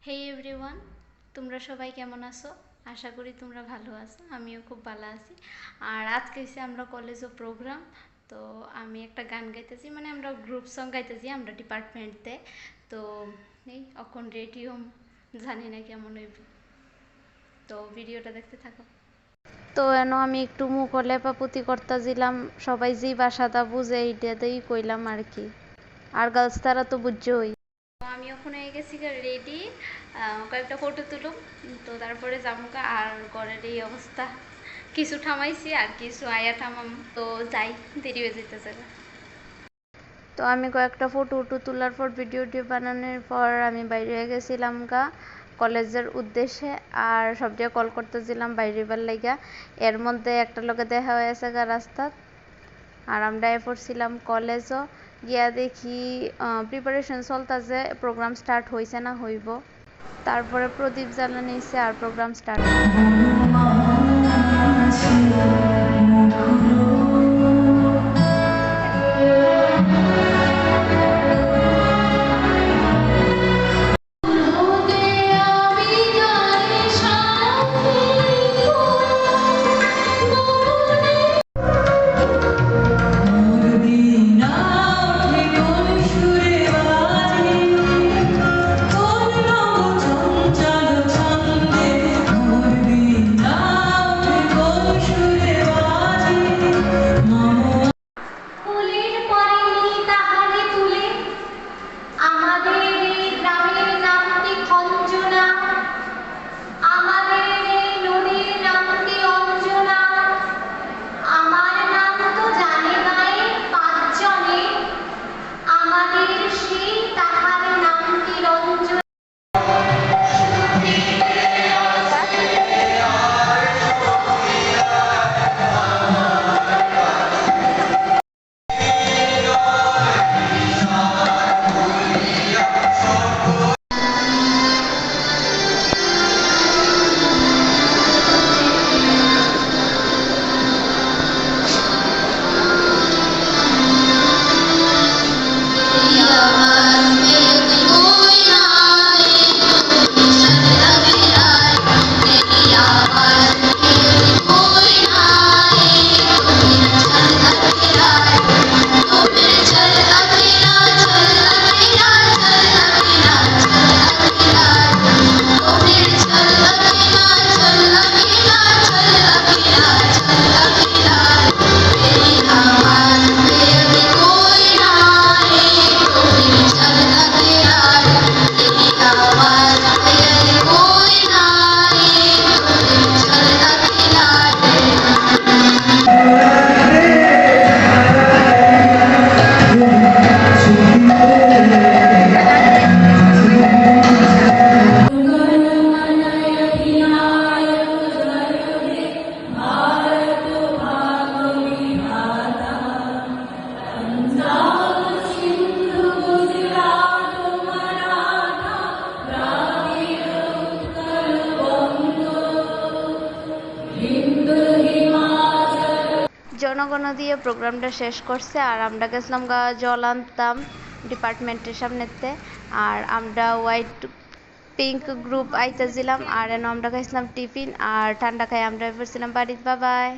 হেই everyone, তোমরা সবাই কেমন আছো? আশা করি তোমরা ভালো আছো। আমিও খুব ভালো আছি। আর আজকে হচ্ছে আমরা কলেজও প্রোগ্রাম, তো আমি একটা গান গাইতেছি, মানে আমরা গ্রুপ সং গাইতেছি আমরা ডিপার্টমেন্টে। তো এই এখন রেডিও জানি না কেমন হইব, তো ভিডিওটা দেখতে থাকো। তো আমি একটু মুখ লেপাপুতি করতেছিলাম, সবাই যে ভাষাটা বুঝে এইটাতেই কইলাম আর কি। আর গার্লস তারা তো বুঝছই। আমি ওখানে গেছি রেডি, কয়েকটা ফটো তুলুম, তো তারপরে জামুকা আর ঘরের এই অবস্থা। কিছু থামাইছি আর কিছু আয়া থামাম, তো যাই, দেরি হয়ে যেতেছে। তো আমি কয়েকটা ফটো তোলার পর ভিডিও বানানোর পর আমি বাইরে হয়ে গেছিলাম কলেজের উদ্দেশ্যে। আর সব জায়গায় কল করতেছিলাম বাইরে বার লাইগা। এর মধ্যে একটা লোকে দেখা হয়েছে রাস্তা। আর আমরা পড়ছিলাম কলেজও গিয়া দেখি প্রিপারেশন চলতেছে, প্রোগ্রাম স্টার্ট হয়েছে না হইব। তারপরে প্রদীপ জ্বালানিছে আর প্রোগ্রাম স্টার্ট। জনগণ দিয়ে প্রোগ্রামটা শেষ করছে। আর আমরা গেছিলাম জল আনতাম ডিপার্টমেন্টের সামনেতে। আর আমরা হোয়াইট পিঙ্ক গ্রুপ আইতেছিলাম। আর আমরা খাইছিলাম টিফিন আর ঠান্ডা খাই আমরা পড়ছিলাম বাড়িতে। বাবাই।